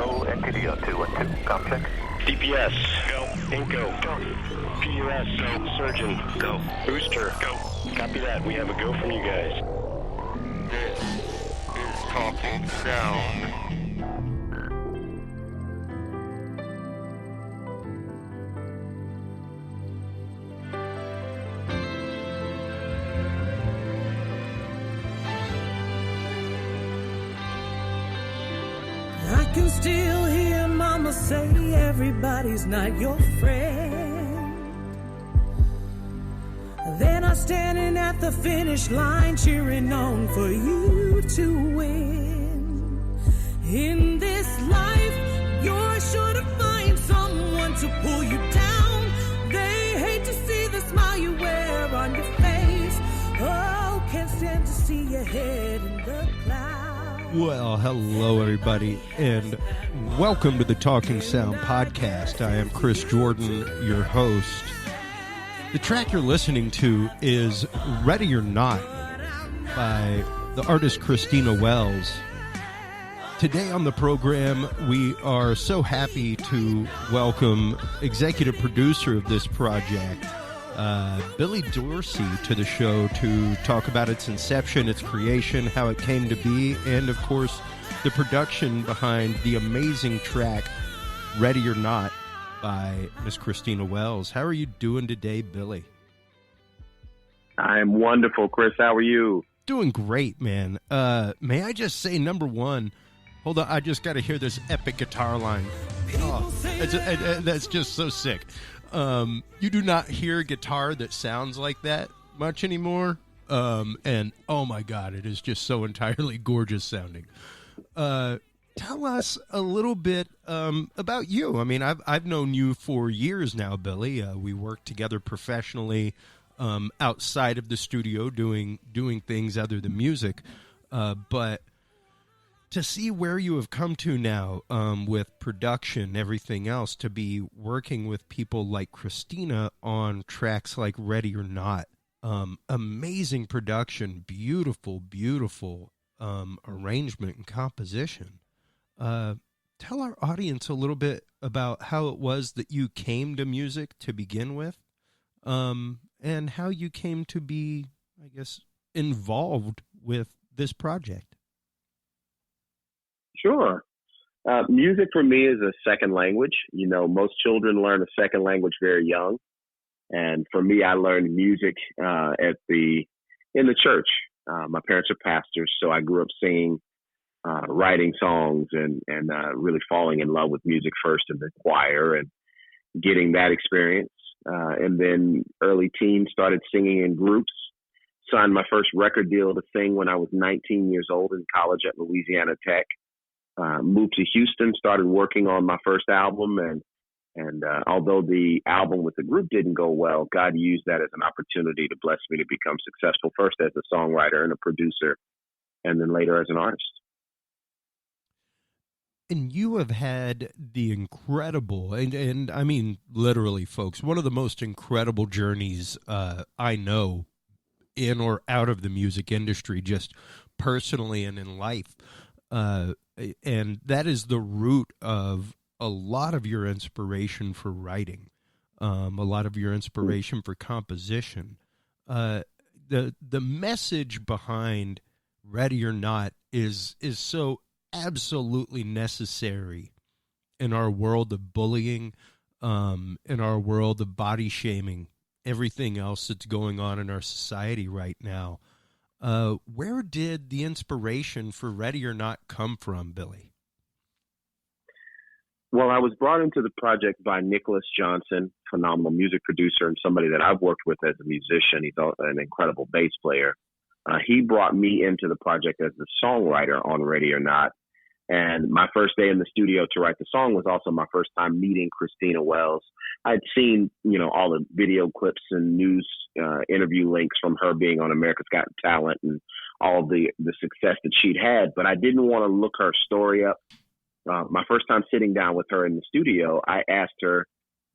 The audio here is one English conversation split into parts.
Go, NTD 212, com check. DPS, go. Inco, go. PUS, go. Surgeon, go. Booster, go. Copy that. We have a go from you guys. This is Talking Sound. I can still hear Mama say everybody's not your friend. They're not standing at the finish line cheering on for you to win. In this life, you're sure to find someone to pull you down. They hate to see the smile you wear on your face. Oh, can't stand to see your head in the clouds. Well, hello, everybody, and welcome to the Talking Sound podcast. I am Chris Jordan, your host. The track you're listening to is Ready or Not by the artist Christina Wells. Today on the program, we are so happy to welcome executive producer of this project, Billy Dorsey, to the show to talk about its inception, its creation, how it came to be, and of course the production behind the amazing track Ready or Not by Miss Christina Wells. How are you doing today, Billy? I'm wonderful, Chris. How are you? Doing great, man. May I just say, number one, hold on, I just got to hear this epic guitar line. Oh, that's just so sick. You do not hear a guitar that sounds like that much anymore. And oh my God, it is just so entirely gorgeous sounding. Tell us a little bit about you. I mean, I've known you for years now, Billy. We work together professionally outside of the studio doing things other than music. But to see where you have come to now with production, everything else, to be working with people like Christina on tracks like Ready or Not, amazing production, beautiful arrangement and composition. Tell our audience a little bit about how it was that you came to music to begin with, and how you came to be, I guess, involved with this project. Sure. Music for me is a second language. You know, most children learn a second language very young. And for me, I learned music in the church. My parents are pastors, so I grew up singing, writing songs, and really falling in love with music first in the choir and getting that experience. And then early teens, started singing in groups. Signed my first record deal to sing when I was 19 years old in college at Louisiana Tech. Moved to Houston, started working on my first album, and although the album with the group didn't go well, God used that as an opportunity to bless me to become successful, first as a songwriter and a producer, and then later as an artist. And you have had the incredible, and I mean literally, folks, one of the most incredible journeys I know in or out of the music industry, just personally and in life. And that is the root of a lot of your inspiration for writing, a lot of your inspiration for composition. The message behind Ready or Not is so absolutely necessary in our world of bullying, in our world of body shaming, everything else that's going on in our society right now. Where did the inspiration for Ready or Not come from, Billy? Well, I was brought into the project by Nicholas Johnson, phenomenal music producer and somebody that I've worked with as a musician. He's an incredible bass player. He brought me into the project as the songwriter on Ready or Not. And my first day in the studio to write the song was also my first time meeting Christina Wells. I'd seen, all the video clips and news interview links from her being on America's Got Talent and all the success that she'd had, but I didn't want to look her story up. My first time sitting down with her in the studio, I asked her,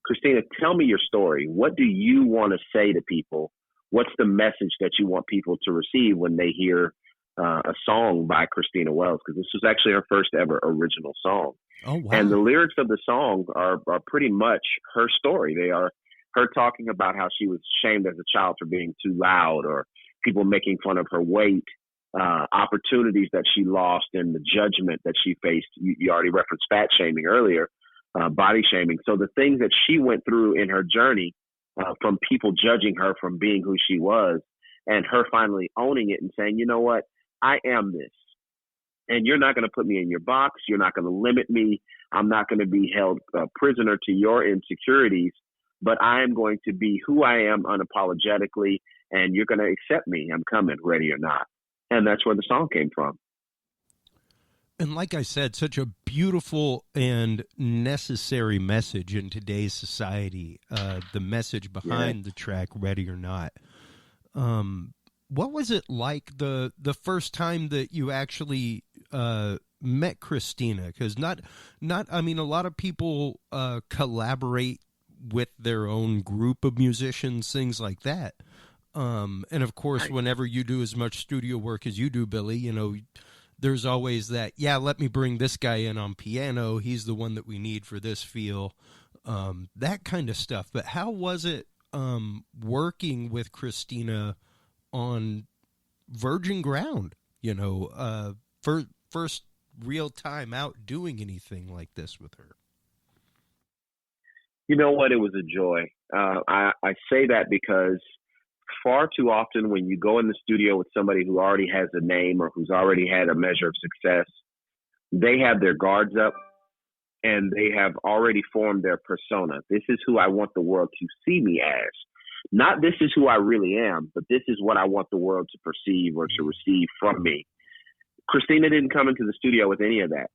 Christina, tell me your story. What do you want to say to people? What's the message that you want people to receive when they hear a song by Christina Wells, because this was actually her first ever original song. Oh, wow. And the lyrics of the song are pretty much her story. They are her talking about how she was shamed as a child for being too loud, or people making fun of her weight, opportunities that she lost, and the judgment that she faced. You already referenced fat shaming earlier, body shaming. So the things that she went through in her journey, from people judging her from being who she was, and her finally owning it and saying, you know what, I am this. And you're not going to put me in your box. You're not going to limit me. I'm not going to be held prisoner to your insecurities, but I am going to be who I am unapologetically, and you're going to accept me. I'm coming, ready or not. And that's where the song came from. And like I said, such a beautiful and necessary message in today's society, the message behind the track, Ready or Not. What was it like the first time that you actually met Christina? Because I mean, a lot of people collaborate with their own group of musicians, things like that. And of course, whenever you do as much studio work as you do, Billy, you know, there's always that, let me bring this guy in on piano. He's the one that we need for this feel, that kind of stuff. But how was it working with Christina on virgin ground, you know, first real time out doing anything like this with her? You know what? It was a joy. I say that because far too often when you go in the studio with somebody who already has a name or who's already had a measure of success, they have their guards up and they have already formed their persona. This is who I want the world to see me as. Not this is who I really am, but this is what I want the world to perceive or to receive from me. Christina didn't come into the studio with any of that.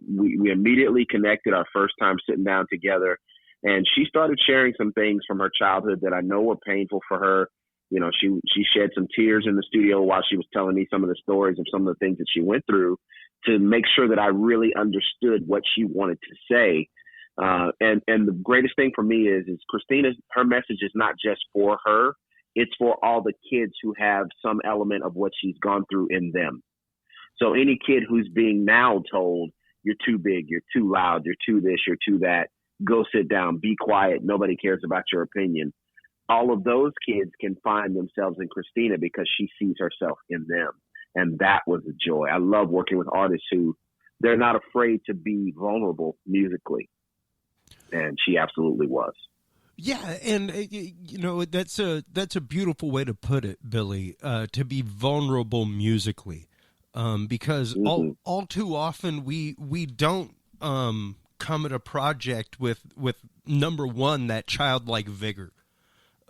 We immediately connected our first time sitting down together, and she started sharing some things from her childhood that I know were painful for her. You know, she shed some tears in the studio while she was telling me some of the stories of some of the things that she went through, to make sure that I really understood what she wanted to say. And the greatest thing for me is Christina, her message is not just for her. It's for all the kids who have some element of what she's gone through in them. So any kid who's being now told, you're too big, you're too loud, you're too this, you're too that, go sit down, be quiet, nobody cares about your opinion. All of those kids can find themselves in Christina because she sees herself in them. And that was a joy. I love working with artists who they're not afraid to be vulnerable musically. And she absolutely was. Yeah, and you know, that's a beautiful way to put it, Billy, to be vulnerable musically. Because all too often we don't come at a project with number one, that childlike vigor.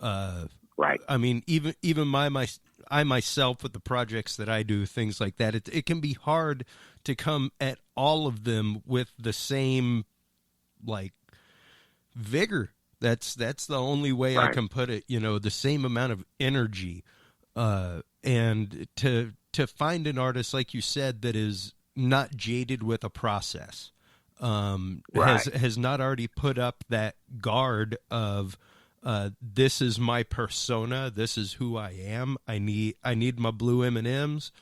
Right. I mean, even I myself with the projects that I do, things like that, it can be hard to come at all of them with the same like vigor. That's the only way I can put it. You know, the same amount of energy, and to find an artist, like you said, that is not jaded with a process, has not already put up that guard of this is my persona, this is who I am. I need my blue M&Ms.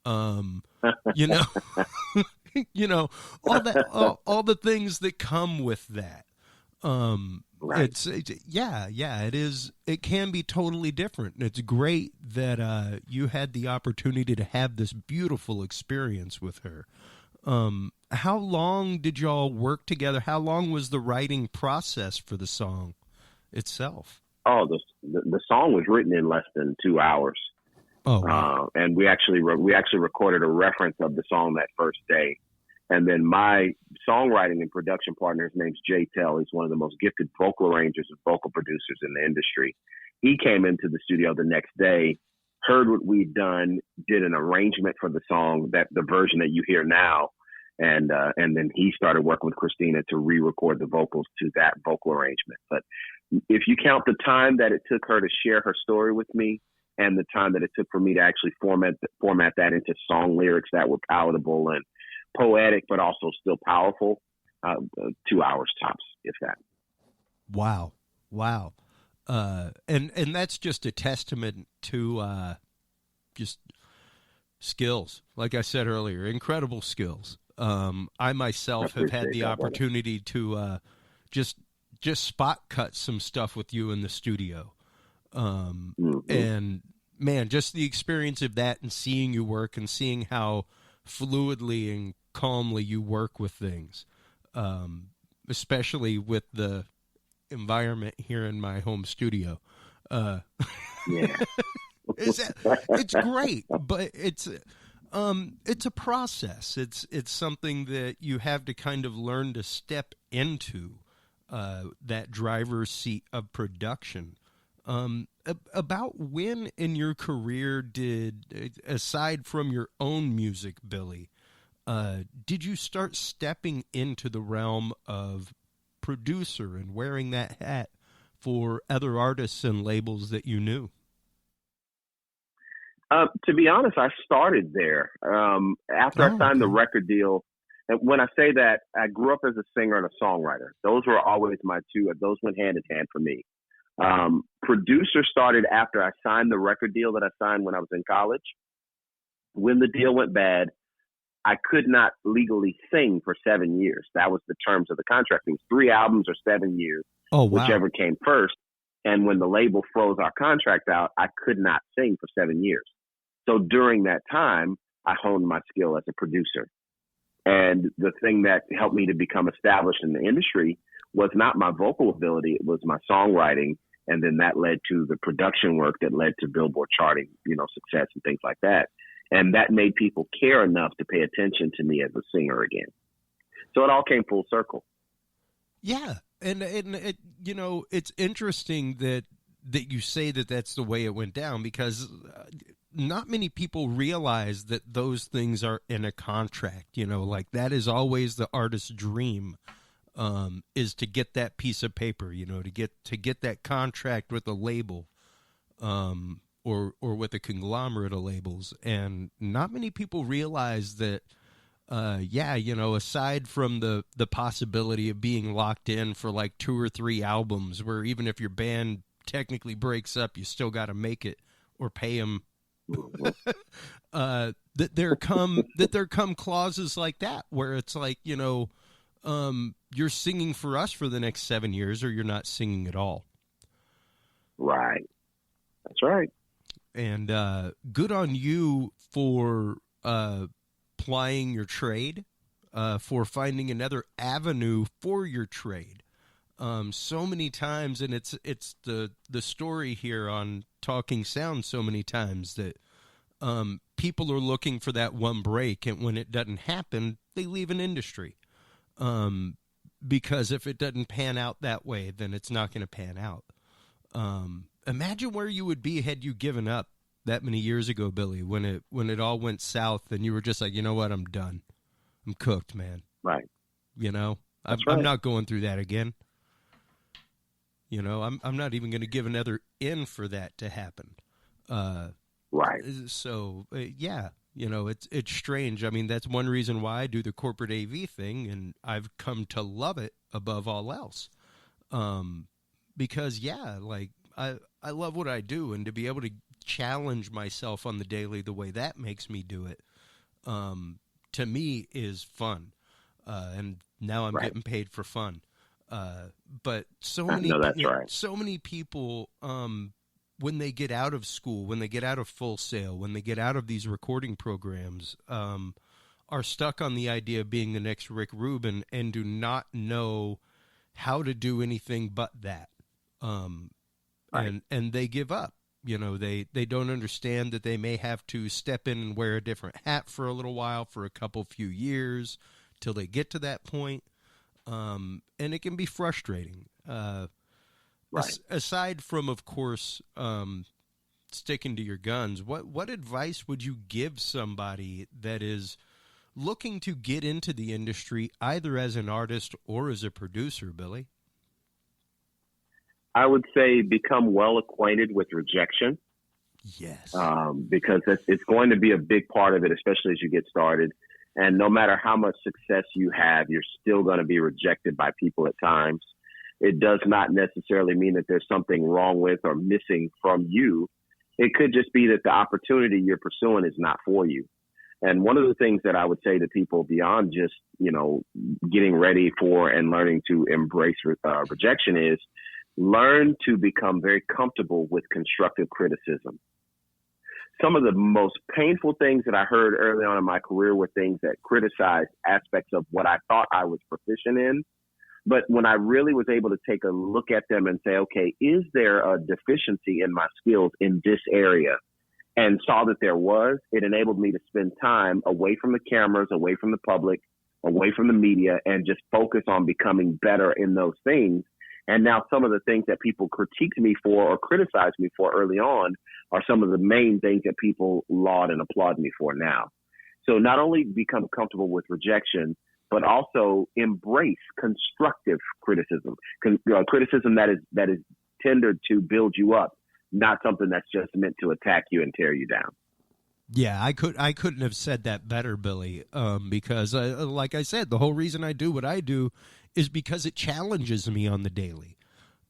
You know, you know, all the things that come with that. It is. It can be totally different. It's great that you had the opportunity to have this beautiful experience with her. How long did y'all work together? How long was the writing process for the song itself? Oh, the song was written in less than 2 hours. Oh, wow. And we actually recorded a reference of the song that first day. And then my songwriting and production partner, his name's Jay Tell. He's one of the most gifted vocal arrangers and vocal producers in the industry. He came into the studio the next day, heard what we'd done, did an arrangement for the song, that the version that you hear now. And then he started working with Christina to re-record the vocals to that vocal arrangement. But if you count the time that it took her to share her story with me and the time that it took for me to actually format that into song lyrics that were palatable and poetic, but also still powerful, 2 hours tops, if that. Wow. And that's just a testament to just Skills, like I said earlier, incredible skills. I myself have had the opportunity to just spot cut some stuff with you in the studio. And man, just the experience of that and seeing you work and seeing how fluidly and calmly you work with things, especially with the environment here in my home studio. Yeah. It's great, but it's a process. It's something that you have to kind of learn to step into, that driver's seat of production. About when in your career aside from your own music, Billy, did you start stepping into the realm of producer and wearing that hat for other artists and labels that you knew? To be honest, I started there. After I signed the record deal, and when I say that, I grew up as a singer and a songwriter. Those were always my two. Those went hand in hand for me. Producer started after I signed the record deal that I signed when I was in college. When the deal went bad, I could not legally sing for 7 years. That was the terms of the contract. It was 3 albums or 7 years, whichever came first. And when the label froze our contract out, I could not sing for 7 years. So during that time, I honed my skill as a producer. And the thing that helped me to become established in the industry was not my vocal ability, it was my songwriting. And then that led to the production work that led to Billboard charting, success and things like that. And that made people care enough to pay attention to me as a singer again. So it all came full circle. Yeah. And it, it's interesting that you say that that's the way it went down, because not many people realize that those things are in a contract, like that is always the artist's dream, is to get that piece of paper, to get that contract with a label, or with a conglomerate of labels. And not many people realize that, aside from the possibility of being locked in for like 2 or 3 albums, where even if your band technically breaks up, you still got to make it or pay them, that there come clauses like that, where it's like, you're singing for us for the next 7 years, or you're not singing at all. Right. That's right. And good on you for plying your trade, for finding another avenue for your trade. So many times, and it's the story here on Talking Sound so many times that people are looking for that one break, and when it doesn't happen, they leave an industry. Because if it doesn't pan out that way, then it's not going to pan out. Imagine where you would be had you given up that many years ago, Billy, when it all went south and you were just like, you know what, I'm done. I'm cooked, man. Right. I'm not going through that again. I'm not even going to give another in for that to happen. Right. So, it's strange. I mean, that's one reason why I do the corporate AV thing, and I've come to love it above all else. Because, I love what I do, and to be able to challenge myself on the daily the way that makes me do it, to me is fun. And now I'm getting paid for fun. But so many people, when they get out of school, when they get out of Full Sail, when they get out of these recording programs, are stuck on the idea of being the next Rick Rubin and do not know how to do anything but that. And they give up. They don't understand that they may have to step in and wear a different hat for a little while, for a few years, till they get to that point. And it can be frustrating. Aside from, of course, sticking to your guns, what advice would you give somebody that is looking to get into the industry, either as an artist or as a producer, Billy? I would say become well acquainted with rejection. Yes. Because it's going to be a big part of it, especially as you get started. And no matter how much success you have, you're still going to be rejected by people at times. It does not necessarily mean that there's something wrong with or missing from you. It could just be that the opportunity you're pursuing is not for you. And one of the things that I would say to people beyond just, getting ready for and learning to embrace rejection is learn to become very comfortable with constructive criticism. Some of the most painful things that I heard early on in my career were things that criticized aspects of what I thought I was proficient in. But when I really was able to take a look at them and say, okay, is there a deficiency in my skills in this area? And saw that there was, it enabled me to spend time away from the cameras, away from the public, away from the media, and just focus on becoming better in those things. And now some of the things that people critiqued me for or criticized me for early on are some of the main things that people laud and applaud me for now. So not only become comfortable with rejection, but also embrace constructive criticism, criticism that is tendered to build you up, not something that's just meant to attack you and tear you down. Yeah, I couldn't have said that better, Billy, because like I said, the whole reason I do what I do is because it challenges me on the daily.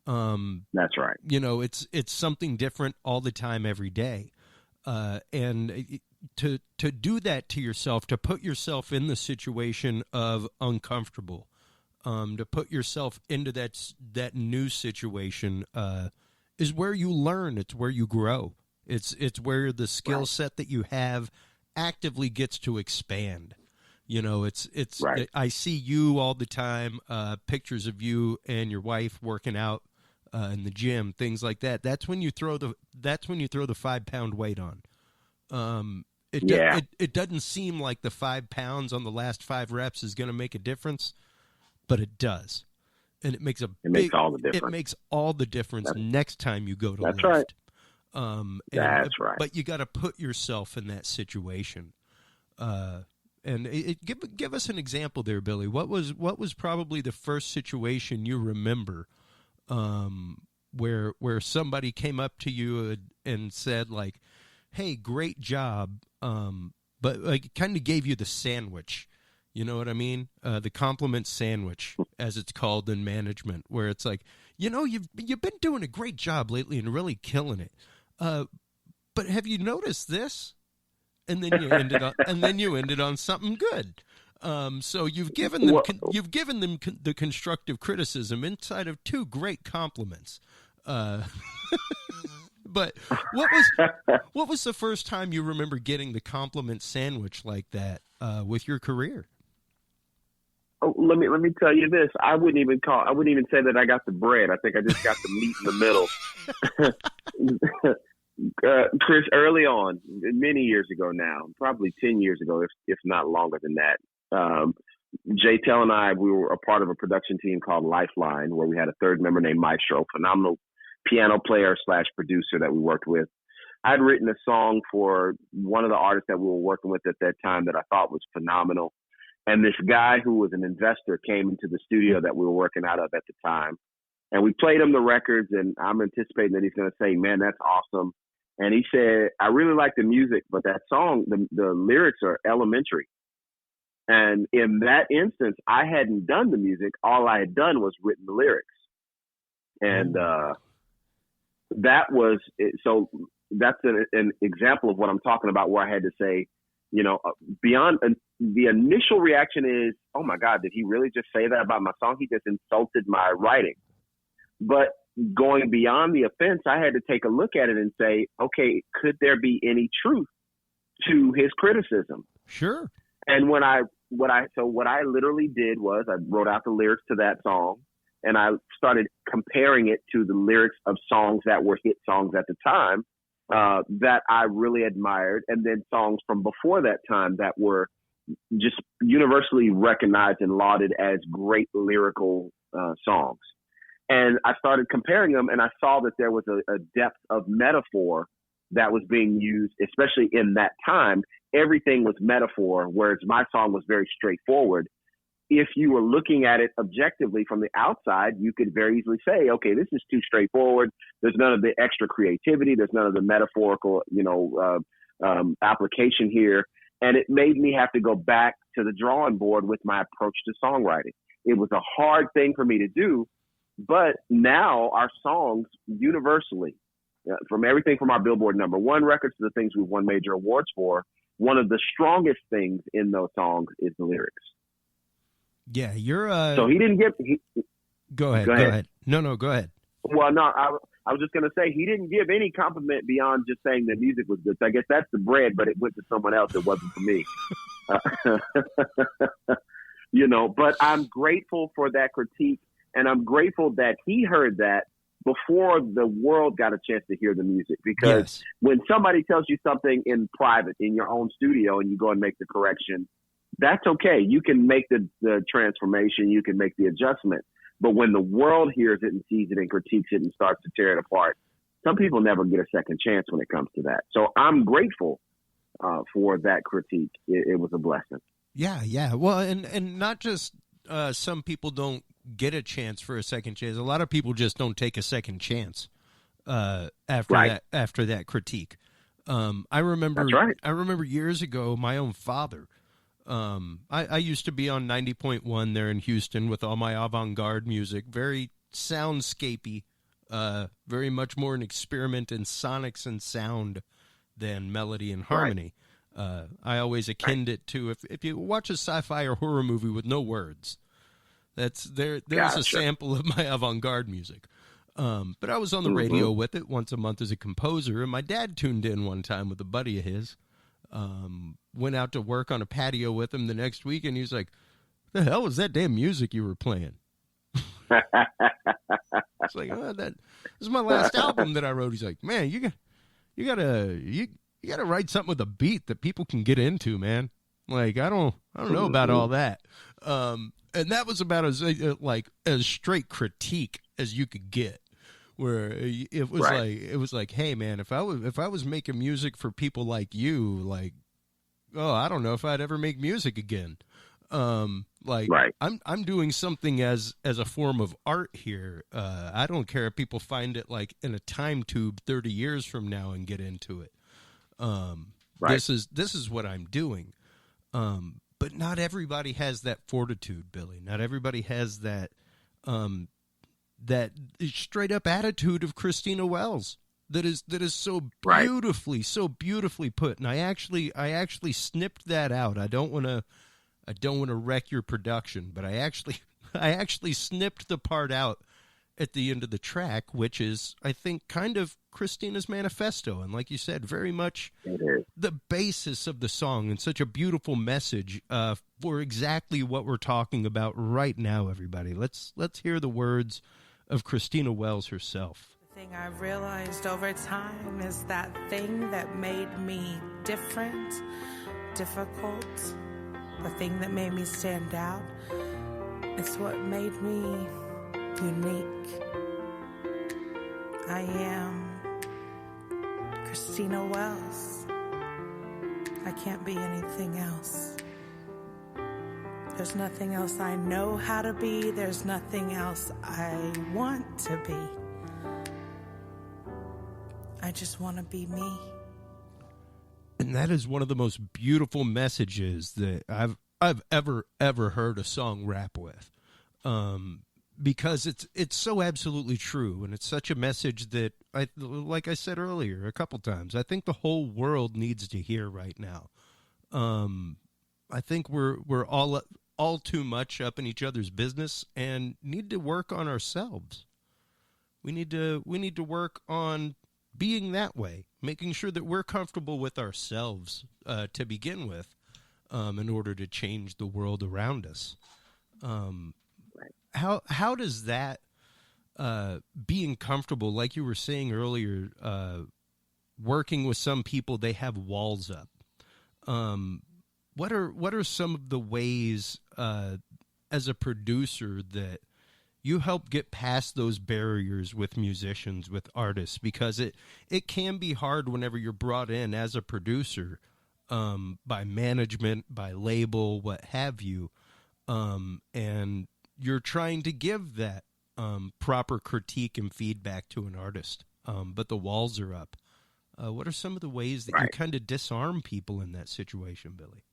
That's right. It's something different all the time, every day. And to do that to yourself, to put yourself in the situation of uncomfortable, to put yourself into that new situation, is where you learn. It's where you grow. It's where the skill set that you have actively gets to expand. It's right. I see you all the time, pictures of you and your wife working out in the gym, things like that. That's when you throw the 5-pound weight on. It doesn't seem like the 5 pounds on the last 5 reps is going to make a difference, but it does. And it makes makes all the difference. It makes all the difference next time you go to lift. Right. That's right. But you got to put yourself in that situation. And give us an example there, Billy. What was probably the first situation you remember where somebody came up to you and said, like, "Hey, great job," but like kind of gave you the sandwich. You know what I mean? The compliment sandwich, as it's called in management, where it's like, you've been doing a great job lately and really killing it. But have you noticed this? And then you ended on something good. So you've given them the constructive criticism inside of 2 great compliments. But what was the first time you remember getting the compliment sandwich like that with your career? Oh, let me tell you this. I wouldn't even say that I got the bread. I think I just got the meat in the middle. Chris, early on, many years ago now, probably 10 years ago, if not longer than that, Jay Tell and I, we were a part of a production team called Lifeline, where we had a third member named Maestro, phenomenal piano player / producer that we worked with. I'd written a song for one of the artists that we were working with at that time that I thought was phenomenal. And this guy who was an investor came into the studio that we were working out of at the time. And we played him the records, and I'm anticipating that he's going to say, "Man, that's awesome." And he said, "I really like the music, but that song, the lyrics are elementary." And in that instance, I hadn't done the music. All I had done was written the lyrics. And that's an example of what I'm talking about, where I had to say, beyond the initial reaction is, "Oh my God, did he really just say that about my song? He just insulted my writing." But going beyond the offense, I had to take a look at it and say, okay, could there be any truth to his criticism? Sure. And what I literally did was I wrote out the lyrics to that song, and I started comparing it to the lyrics of songs that were hit songs at the time that I really admired, and then songs from before that time that were just universally recognized and lauded as great lyrical songs. And I started comparing them, and I saw that there was a depth of metaphor that was being used, especially in that time. Everything was metaphor, whereas my song was very straightforward. If you were looking at it objectively from the outside, you could very easily say, okay, this is too straightforward. There's none of the extra creativity. There's none of the metaphorical, application here. And it made me have to go back to the drawing board with my approach to songwriting. It was a hard thing for me to do, but now our songs universally from everything from our Billboard #1 records to the things we've won major awards for, one of the strongest things in those songs is the lyrics. Yeah, you're. So he didn't give. Go ahead. No, go ahead. Well, no, I was just going to say he didn't give any compliment beyond just saying the music was good. So I guess that's the bread, but it went to someone else. It wasn't for me. But I'm grateful for that critique, and I'm grateful that he heard that before the world got a chance to hear the music. Because when somebody tells you something in private, in your own studio, and you go and make the correction, that's okay. You can make the transformation. You can make the adjustment. But when the world hears it and sees it and critiques it and starts to tear it apart, some people never get a second chance when it comes to that. So I'm grateful for that critique. It was a blessing. Yeah. Well, and not just some people don't get a chance for a second chance. A lot of people just don't take a second chance after that critique. I remember. That's right. I remember years ago, my own father. I used to be on 90.1 there in Houston with all my avant-garde music, very soundscapey, very much more an experiment in sonics and sound than melody and harmony. I always akined it to, if you watch a sci-fi or horror movie with no words, there's a sample of my avant-garde music. But I was on the radio with it once a month as a composer, and my dad tuned in one time with a buddy of his. Went out to work on a patio with him the next week, and he was like, "The hell was that damn music you were playing?" It's like, this is my last album that I wrote. He's like, "Man, you gotta write something with a beat that people can get into, man. Like, I don't know about all that." And that was about as straight critique as you could get. Where it was like, hey man, if I was making music for people like you, I don't know if I'd ever make music again. I'm doing something as a form of art here. I don't care if people find it like in a time tube 30 years from now and get into it. This is what I'm doing. But not everybody has that fortitude, Billy. Not everybody has that straight up attitude of Christina Wells that is so beautifully put. And I actually snipped that out. I don't want to wreck your production, but I actually snipped the part out at the end of the track, which is, I think, kind of Christina's manifesto. And like you said, very much the basis of the song, and such a beautiful message for exactly what we're talking about right now, everybody. Let's hear the words of Christina Wells herself. The thing I've realized over time is that thing that made me different, difficult, the thing that made me stand out, it's what made me unique. I am Christina Wells. I can't be anything else. There's nothing else I know how to be. There's nothing else I want to be. I just want to be me. And that is one of the most beautiful messages that I've ever heard a song rap with. Because it's so absolutely true, and it's such a message that like I said earlier a couple times, I think the whole world needs to hear right now. I think we're all too much up in each other's business and need to work on ourselves. We need to work on being that way, making sure that we're comfortable with ourselves to begin with, in order to change the world around us. How does that being comfortable, like you were saying earlier, working with some people, they have walls up. What are some of the ways as a producer that you help get past those barriers with musicians, with artists? Because it can be hard whenever you're brought in as a producer by management, by label, what have you, and you're trying to give that proper critique and feedback to an artist, but the walls are up. What are some of the ways that you kind of disarm people in that situation, Billy?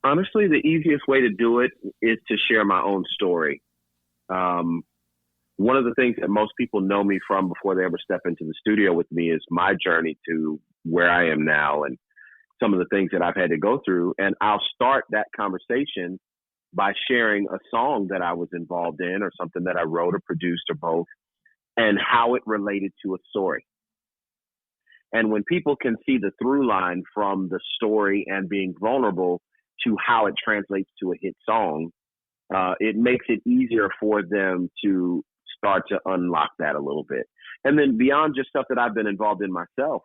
Honestly, the easiest way to do it is to share my own story. one of the things that most people know me from before they ever step into the studio with me is my journey to where I am now and some of the things that I've had to go through. And I'll start that conversation by sharing a song that I was involved in or something that I wrote or produced or both, and how it related to a story. And when people can see the through line from the story and being vulnerable to how it translates to a hit song, it makes it easier for them to start to unlock that a little bit. And then beyond just stuff that I've been involved in myself,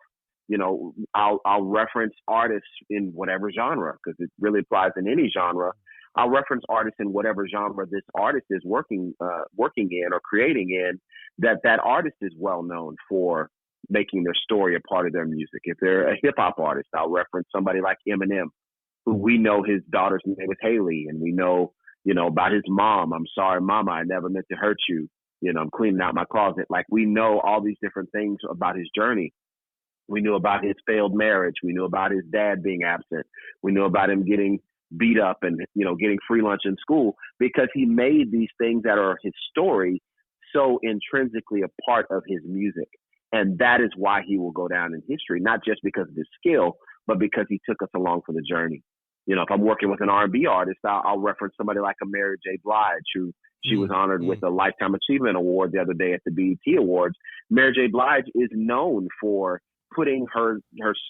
you know, I'll reference artists in whatever genre, because it really applies in any genre. I'll reference artists in whatever genre this artist is working in or creating in, that artist is well known for making their story a part of their music. If they're a hip hop artist, I'll reference somebody like Eminem, who we know his daughter's name is Haley, and we know, you know, about his mom. I'm sorry, mama, I never meant to hurt you. You know, I'm cleaning out my closet. Like, we know all these different things about his journey. We knew about his failed marriage. We knew about his dad being absent. We knew about him getting beat up and, you know, getting free lunch in school, because he made these things that are his story so intrinsically a part of his music. And that is why he will go down in history, not just because of his skill, but because he took us along for the journey. You know, if I'm working with an R&B artist, I'll reference somebody like a Mary J. Blige, who she was honored with a Lifetime Achievement Award the other day at the BET Awards. Mary J. Blige is known for putting her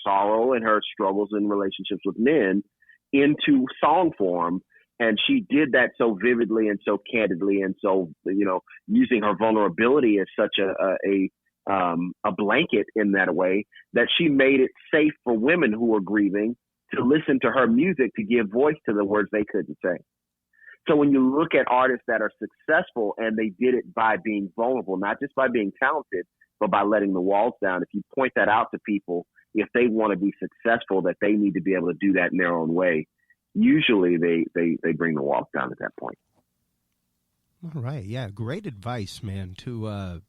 sorrow and her struggles in relationships with men into song form. And she did that so vividly and so candidly, and so, you know, using her vulnerability as such a blanket in that way, that she made it safe for women who were grieving to listen to her music, to give voice to the words they couldn't say. So when you look at artists that are successful and they did it by being vulnerable, not just by being talented, but by letting the walls down, if you point that out to people, if they want to be successful, that they need to be able to do that in their own way, usually they bring the walls down at that point. All right. Yeah. Great advice, man, to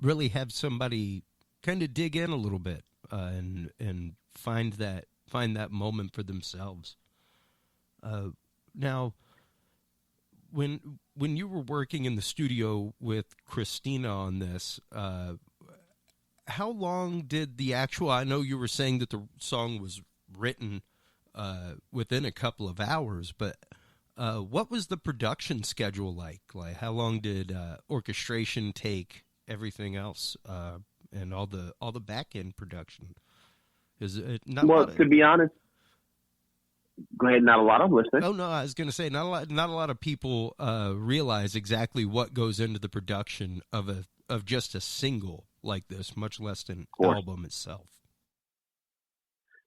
really have somebody kind of dig in a little bit and find that moment for themselves. Now, when you were working in the studio with Christina on this, how long did the actual, I know you were saying that the song was written within a couple of hours, but what was the production schedule like? Like, how long did orchestration take, everything else, and all the back end production? Is it not? Well, to be honest, go ahead. Not a lot of listeners. Oh no, I was going to say not a lot of people realize exactly what goes into the production of just a single like this, much less an album itself.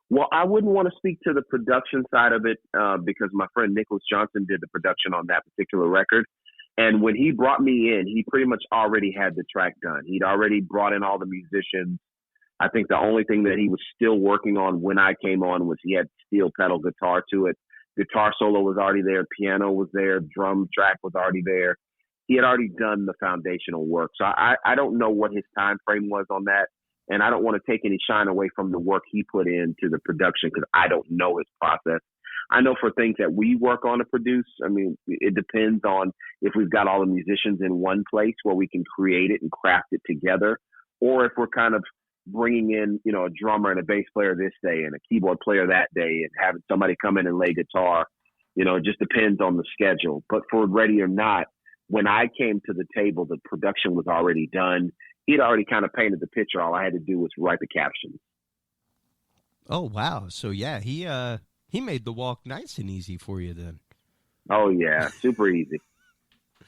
Well, I wouldn't want to speak to the production side of it because my friend Nicholas Johnson did the production on that particular record. And when he brought me in, he pretty much already had the track done. He'd already brought in all the musicians. I think the only thing that he was still working on when I came on was he had steel pedal guitar to it. Guitar solo was already there. Piano was there. Drum track was already there. He had already done the foundational work. So I don't know what his time frame was on that. And I don't want to take any shine away from the work he put into the production because I don't know his process. I know for things that we work on to produce, I mean, it depends on if we've got all the musicians in one place where we can create it and craft it together, or if we're kind of bringing in, you know, a drummer and a bass player this day and a keyboard player that day and having somebody come in and lay guitar. You know, it just depends on the schedule. But for Ready or Not, when I came to the table, the production was already done. He'd already kind of painted the picture. All I had to do was write the captions. Oh, wow. So, yeah, he made the walk nice and easy for you then. Oh, yeah. Super easy.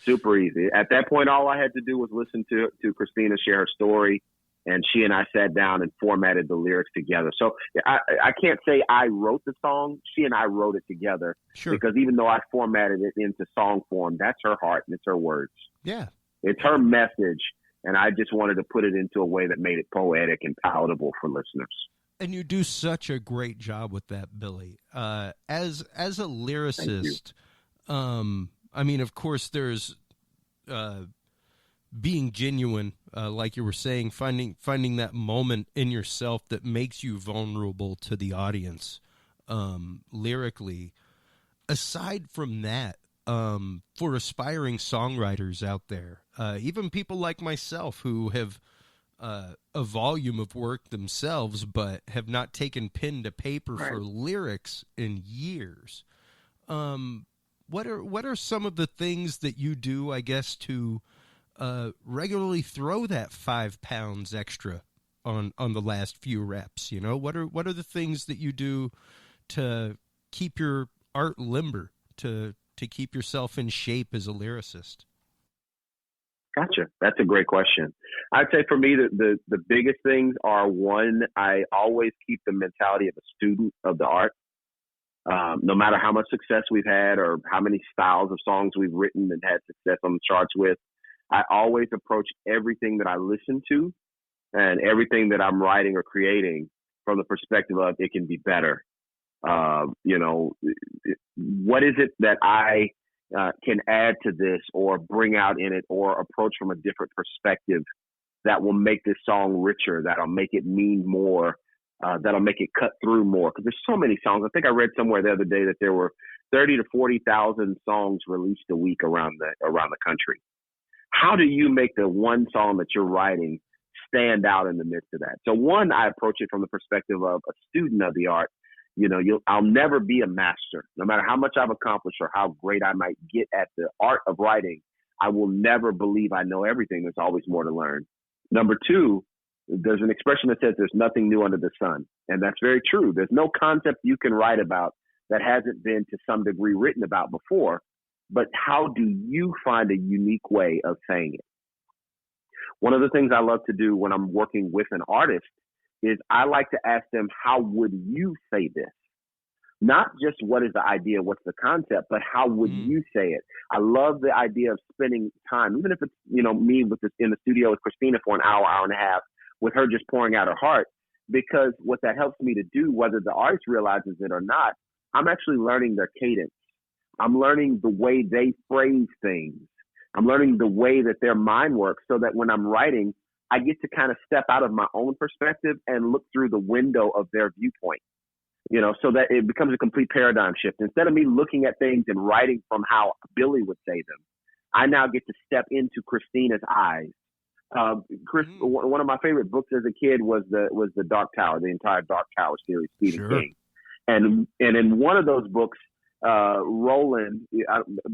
Super easy. At that point, all I had to do was listen to Christina share her story, and she and I sat down and formatted the lyrics together. So I can't say I wrote the song. She and I wrote it together. Sure. Because even though I formatted it into song form, that's her heart and it's her words. Yeah. It's her message, and I just wanted to put it into a way that made it poetic and palatable for listeners. And you do such a great job with that, Billy. As a lyricist, I mean, of course, there's being genuine, like you were saying, finding that moment in yourself that makes you vulnerable to the audience lyrically. Aside from that, for aspiring songwriters out there, even people like myself who have a volume of work themselves, but have not taken pen to paper for lyrics in years. What are some of the things that you do, I guess, to regularly throw that 5 pounds extra on the last few reps? You know, what are the things that you do to keep your art limber, to keep yourself in shape as a lyricist? Gotcha. That's a great question. I'd say for me, the biggest things are, one, I always keep the mentality of a student of the art. No matter how much success we've had or how many styles of songs we've written and had success on the charts with, I always approach everything that I listen to and everything that I'm writing or creating from the perspective of it can be better. What is it that I can add to this or bring out in it or approach from a different perspective that will make this song richer, that'll make it mean more, that'll make it cut through more? Because there's so many songs. I think I read somewhere the other day that there were 30 to 40,000 songs released a week around the country. How do you make the one song that you're writing stand out in the midst of that? So one, I approach it from the perspective of a student of the art. I'll never be a master. No matter how much I've accomplished or how great I might get at the art of writing, I will never believe I know everything. There's always more to learn. Number two, there's an expression that says there's nothing new under the sun. And that's very true. There's no concept you can write about that hasn't been to some degree written about before. But how do you find a unique way of saying it? One of the things I love to do when I'm working with an artist is I like to ask them, how would you say this? Not just what is the idea, what's the concept, but how would you say it? I love the idea of spending time, even if it's, me in the studio with Christina for an hour and a half, with her just pouring out her heart, because what that helps me to do, whether the artist realizes it or not, I'm actually learning their cadence. I'm learning the way they phrase things. I'm learning the way that their mind works, so that when I'm writing, I get to kind of step out of my own perspective and look through the window of their viewpoint, so that it becomes a complete paradigm shift. Instead of me looking at things and writing from how Billy would say them, I now get to step into Christina's eyes. One of my favorite books as a kid was the Dark Tower, the entire Dark Tower series, Stephen King. And in one of those books, Roland,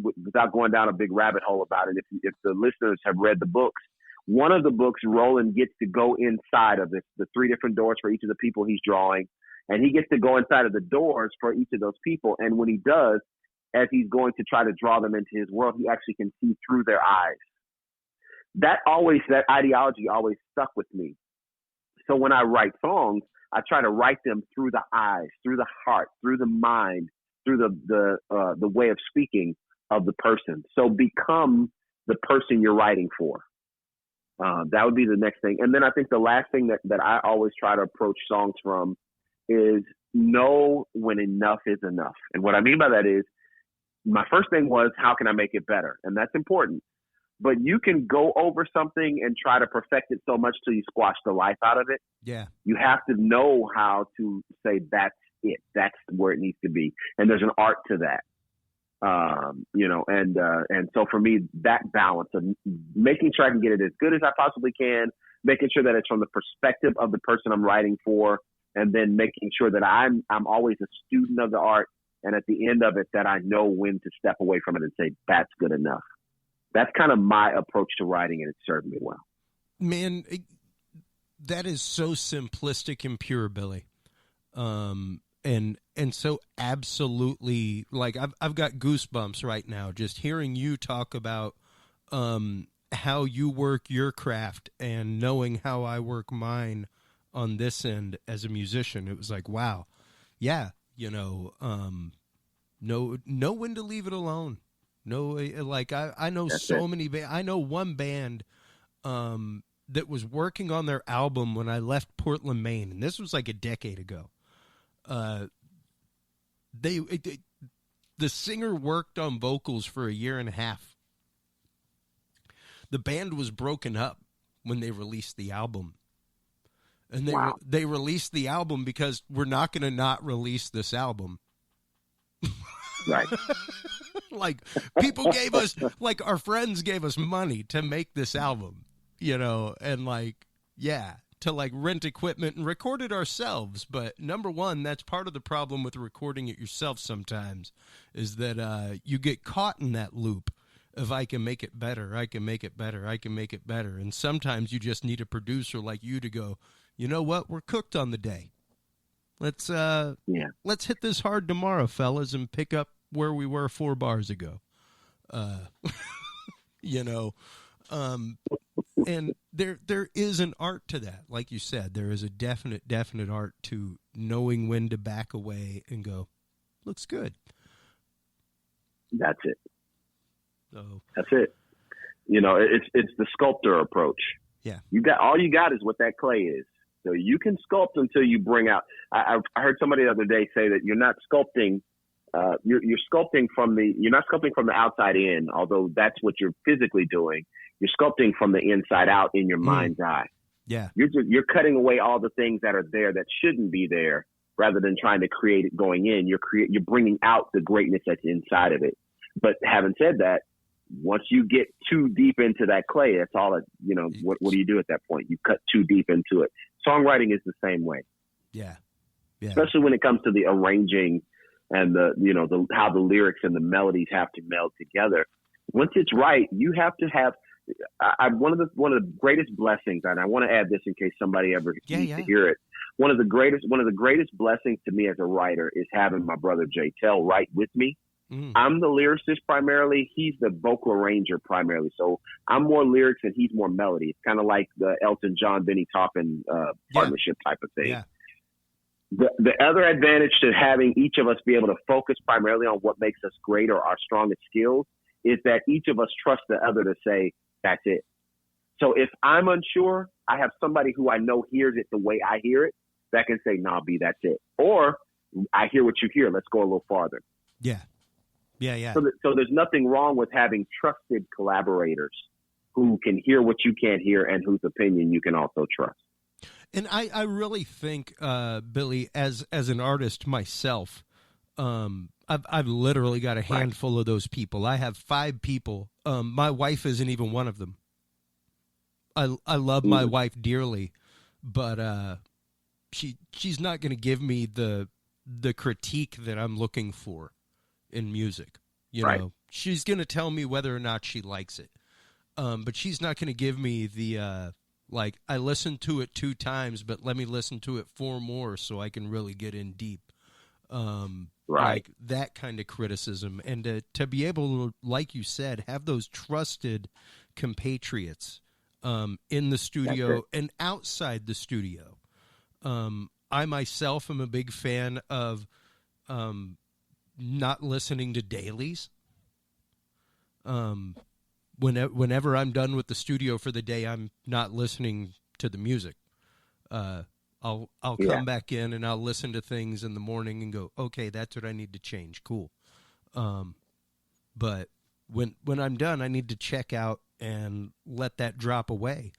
without going down a big rabbit hole about it, if the listeners have read the books, one of the books, Roland gets to go inside of the 3 different doors for each of the people he's drawing, and he gets to go inside of the doors for each of those people. And when he does, as he's going to try to draw them into his world, he actually can see through their eyes. That ideology always stuck with me. So when I write songs, I try to write them through the eyes, through the heart, through the mind, through the way of speaking of the person. So become the person you're writing for. That would be the next thing. And then I think the last thing that I always try to approach songs from is know when enough is enough. And what I mean by that is, my first thing was, how can I make it better? And that's important. But you can go over something and try to perfect it so much till you squash the life out of it. Yeah. You have to know how to say that's it. That's where it needs to be. And there's an art to that. And so for me, that balance of making sure I can get it as good as I possibly can, making sure that it's from the perspective of the person I'm writing for, and then making sure that I'm always a student of the art, and at the end of it, that I know when to step away from it and say, that's good enough. That's kind of my approach to writing, and it served me well. Man, that is so simplistic and pure, Billy. And so absolutely, like, I've got goosebumps right now just hearing you talk about how you work your craft and knowing how I work mine on this end as a musician. It was like, wow, yeah, know when to leave it alone. No, like I know that's so many. I know one band that was working on their album when I left Portland, Maine, and this was like a decade ago. The singer worked on vocals for 1.5 years. The band was broken up when they released the album, and they released the album because we're not going to not release this album. Right. Like, people gave us, like, our friends gave us money to make this album, you know, and, like, yeah, to, like, rent equipment and record it ourselves. But number one, that's part of the problem with recording it yourself sometimes, is that you get caught in that loop of I can make it better, I can make it better, I can make it better. And sometimes you just need a producer like you to go, you know what, we're cooked on the day. Let's hit this hard tomorrow, fellas, and pick up where we were 4 bars ago. You know, and there is an art to that. Like you said, there is a definite art to knowing when to back away and go, looks good. That's it. So that's it. You know, it's the sculptor approach. Yeah. All you got is what that clay is. So you can sculpt until you bring out. I heard somebody the other day say that you're not sculpting. You're sculpting you're not sculpting from the outside in, although that's what you're physically doing. You're sculpting from the inside out in your mind's eye. Yeah. You're cutting away all the things that are there that shouldn't be there, rather than trying to create it going in. You're bringing out the greatness that's inside of it. But having said that, once you get too deep into that clay, that's all what do you do at that point? You cut too deep into it. Songwriting is the same way. Yeah. Especially when it comes to the arranging and how the lyrics and the melodies have to meld together. Once it's right, you have to have one of the greatest blessings, and I want to add this in case somebody ever needs to hear it. One of the greatest blessings to me as a writer is having my brother Jay Tell write with me. I'm the lyricist primarily. He's the vocal arranger primarily. So I'm more lyrics and he's more melody. It's kind of like the Elton John, Benny Taupin partnership type of thing. Yeah. The other advantage to having each of us be able to focus primarily on what makes us great or our strongest skills is that each of us trusts the other to say, that's it. So if I'm unsure, I have somebody who I know hears it the way I hear it that can say, nah, B, that's it. Or I hear what you hear. Let's go a little farther. Yeah. Yeah. So there's nothing wrong with having trusted collaborators who can hear what you can't hear and whose opinion you can also trust. And I really think, Billy, as an artist myself, I've literally got a handful of those people. I have 5 people. My wife isn't even one of them. I love my wife dearly, but she's not going to give me the critique that I'm looking for in music. You know, she's going to tell me whether or not she likes it. But she's not going to give me the, like, I listened to it 2 times, but let me listen to it 4 more so I can really get in deep. Like that kind of criticism. And to be able to, like you said, have those trusted compatriots in the studio and outside the studio. I myself am a big fan of not listening to dailies. Whenever I'm done with the studio for the day, I'm not listening to the music. I'll come back in and I'll listen to things in the morning and go, okay, that's what I need to change. Cool. But when I'm done, I need to check out and let that drop away.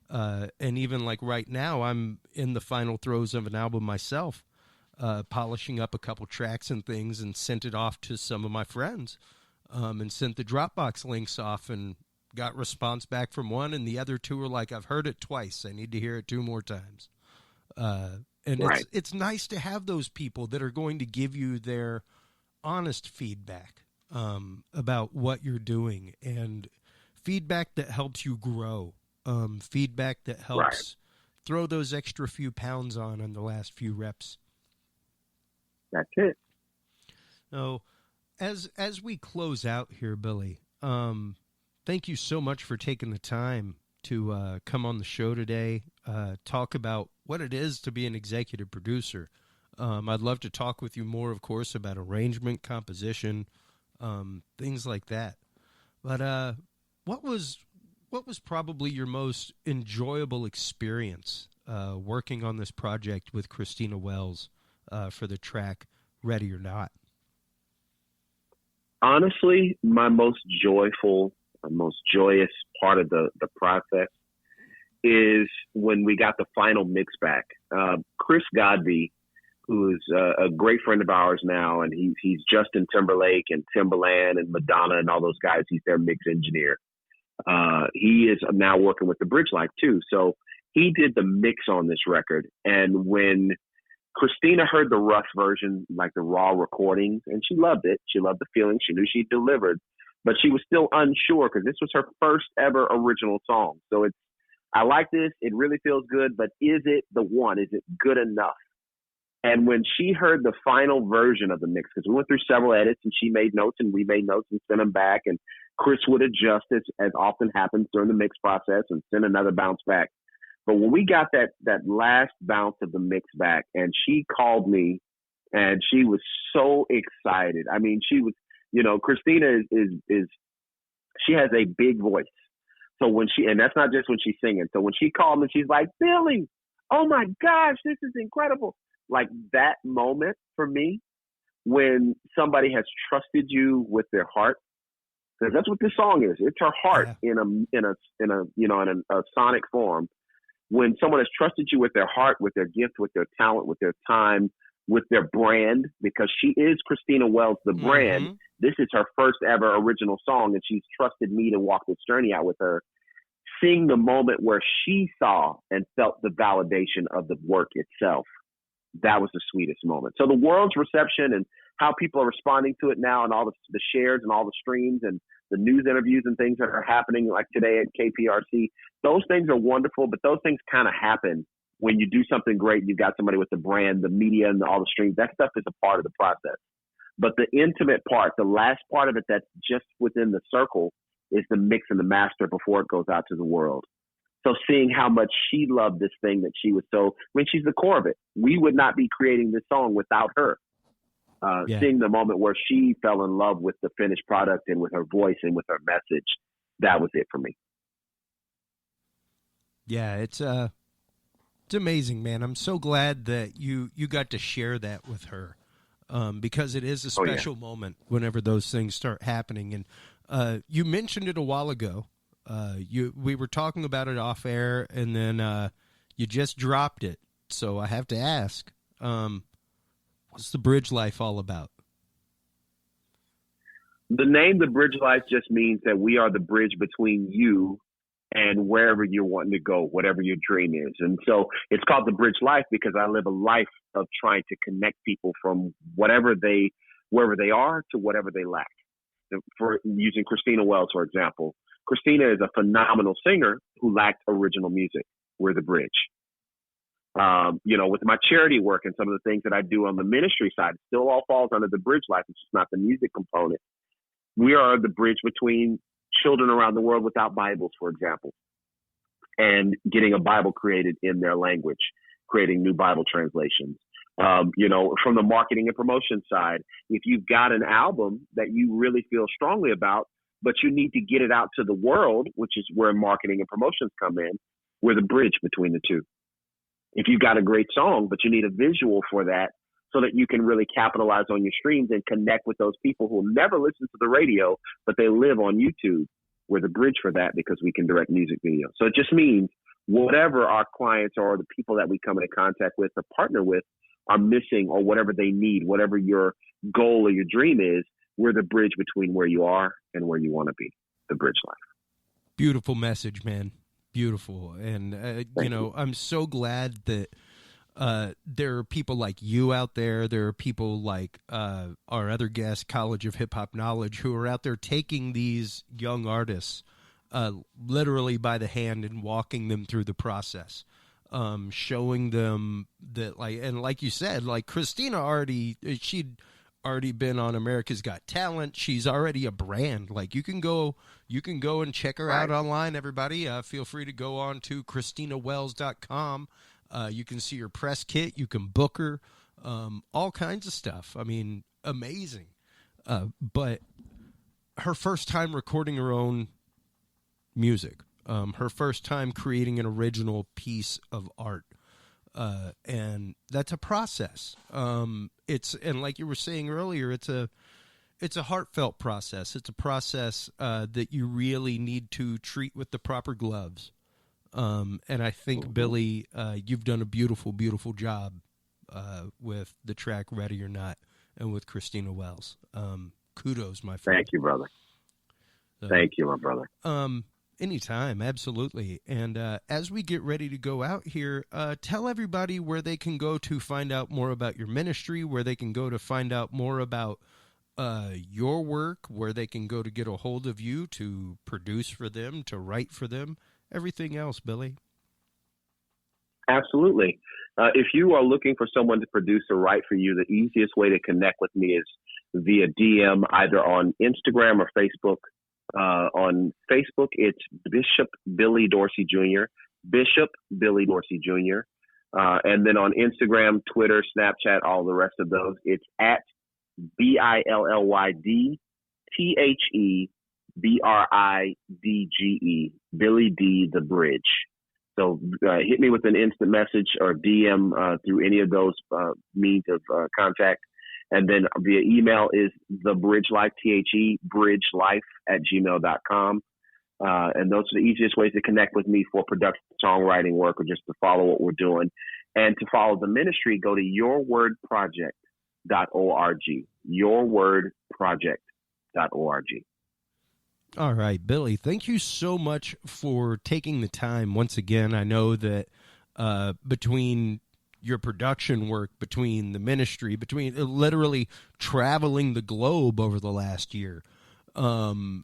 And even like right now, I'm in the final throes of an album myself, polishing up a couple tracks and things, and sent it off to some of my friends, and sent the Dropbox links off and got response back from one, and the other 2 were like, I've heard it twice. I need to hear it 2 more times. And it's nice to have those people that are going to give you their honest feedback about what you're doing, and feedback that helps you grow, feedback that helps throw those extra few pounds on the last few reps. That's it. So as we close out here, Billy, thank you so much for taking the time to come on the show today, talk about what it is to be an executive producer. I'd love to talk with you more, of course, about arrangement, composition, things like that. But what was probably your most enjoyable experience working on this project with Christina Wells for the track Ready or Not? Honestly, my most joyous part of the process is when we got the final mix back. Chris Godby, who is a great friend of ours now, and he's Justin Timberlake and Timberland and Madonna and all those guys. He's their mix engineer. He is now working with the Bridge Life too. So he did the mix on this record. And when Christina heard the rough version, like the raw recordings, and she loved it. She loved the feeling. She knew she delivered, but she was still unsure because this was her first ever original song. So I like this. It really feels good, but is it the one? Is it good enough? And when she heard the final version of the mix, because we went through several edits and she made notes and we made notes and sent them back, and Chris would adjust as often happens during the mix process and send another bounce back. But when we got that last bounce of the mix back, and she called me and she was so excited. I mean, she was, Christina is she has a big voice. So and that's not just when she's singing. So when she called me, she's like, Billy, oh my gosh, this is incredible. Like that moment for me, when somebody has trusted you with their heart, because that's what this song is. It's her heart in a sonic form. When someone has trusted you with their heart, with their gift, with their talent, with their time, with their brand, because she is Christina Wells, the brand. Mm-hmm. This is her first ever original song, and she's trusted me to walk this journey out with her. Seeing the moment where she saw and felt the validation of the work itself, that was the sweetest moment. So the world's reception and how people are responding to it now, and all the shares and all the streams and the news interviews and things that are happening like today at KPRC, those things are wonderful, but those things kind of happen when you do something great. You've got somebody with the brand, the media, and all the streams. That stuff is a part of the process. But the intimate part, the last part of it that's just within the circle, is the mix and the master before it goes out to the world. So seeing how much she loved this thing that she was she's the core of it. We would not be creating this song without her. Seeing the moment where she fell in love with the finished product and with her voice and with her message, that was it for me. Yeah, it's amazing, man. I'm so glad that you got to share that with her, because it is a special moment whenever those things start happening. And you mentioned it a while ago. We were talking about it off air, and then you just dropped it. So I have to ask, what's the Bridge Life all about? The name The Bridge Life just means that we are the bridge between you and wherever you're wanting to go, whatever your dream is. And so it's called The Bridge Life because I live a life of trying to connect people from wherever they are to whatever they lack. For using Christina Wells, for example, Christina is a phenomenal singer who lacked original music. We're the bridge. With my charity work and some of the things that I do on the ministry side, it still all falls under the Bridge Life. It's just not the music component. We are the bridge between children around the world without Bibles, for example, and getting a Bible created in their language, creating new Bible translations. From the marketing and promotion side, if you've got an album that you really feel strongly about, but you need to get it out to the world, which is where marketing and promotions come in, we're the bridge between the two. If you've got a great song, but you need a visual for that so that you can really capitalize on your streams and connect with those people who never listen to the radio, but they live on YouTube, we're the bridge for that because we can direct music video. So it just means whatever our clients or the people that we come into contact with or partner with are missing, or whatever they need, whatever your goal or your dream is, we're the bridge between where you are and where you want to be. The Bridge Life. Beautiful message, man. Beautiful. And, I'm so glad that there are people like you out there. There are people like our other guest, College of Hip Hop Knowledge, who are out there taking these young artists literally by the hand and walking them through the process. Showing them that, like you said, like Christina she'd already been on America's Got Talent. She's already a brand. Like you can go and check her out online. Everybody, feel free to go on to ChristinaWells.com. You can see her press kit. You can book her, all kinds of stuff. I mean, amazing. But her first time recording her own music. Her first time creating an original piece of art. And that's a process. And like you were saying earlier, it's a heartfelt process. It's a process that you really need to treat with the proper gloves. And I think, Billy, you've done a beautiful, beautiful job with the track Ready or Not and with Christina Wells. Kudos, my friend. Thank you, brother. Thank you, my brother. Anytime, absolutely. And as we get ready to go out here, tell everybody where they can go to find out more about your ministry, where they can go to find out more about your work, where they can go to get a hold of you to produce for them, to write for them, everything else, Billy. Absolutely. If you are looking for someone to produce or write for you, the easiest way to connect with me is via DM, either on Instagram or Facebook. On Facebook, it's Bishop Billy Dorsey Jr., Bishop Billy Dorsey Jr. And then on Instagram, Twitter, Snapchat, all the rest of those, it's at BILLYDTHEBRIDGE, Billy D the Bridge. So hit me with an instant message or DM through any of those means of contact. And then via email is thebridgelife, bridgelife@gmail.com. And those are the easiest ways to connect with me for production, songwriting work, or just to follow what we're doing. And to follow the ministry, go to yourwordproject.org, yourwordproject.org. All right, Billy, thank you so much for taking the time once again. I know that between your production work, between the ministry, between literally traveling the globe over the last year, for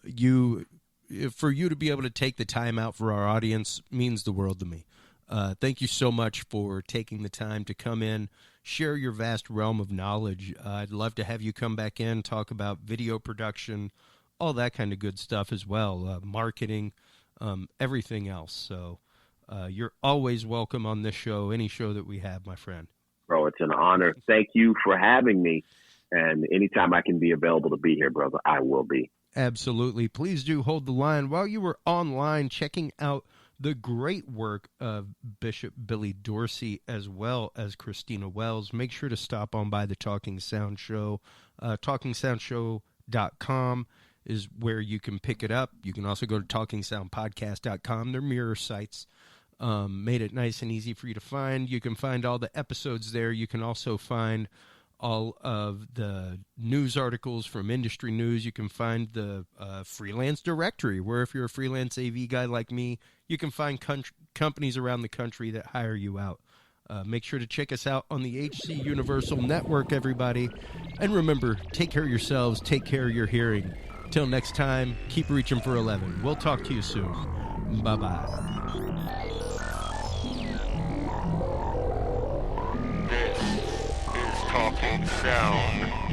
you to be able to take the time out for our audience means the world to me. Thank you so much for taking the time to come in, share your vast realm of knowledge. I'd love to have you come back in, talk about video production, all that kind of good stuff as well, marketing, everything else. So you're always welcome on this show, any show that we have, my friend. Bro, it's an honor. Thank you for having me. And anytime I can be available to be here, brother, I will be. Absolutely. Please do hold the line. While you were online checking out the great work of Bishop Billy Dorsey as well as Christina Wells, make sure to stop on by the Talking Sound Show. TalkingSoundShow.com is where you can pick it up. You can also go to TalkingSoundPodcast.com. They're mirror sites. Made it nice and easy for you to find. You can find all the episodes there. You can also find all of the news articles from industry news. You can find the freelance directory, where if you're a freelance AV guy like me, you can find companies around the country that hire you out. Make sure to check us out on the HC Universal Network, everybody. And remember, take care of yourselves, take care of your hearing. Till next time, keep reaching for 11. We'll talk to you soon. Bye-bye. This is Talking Sound.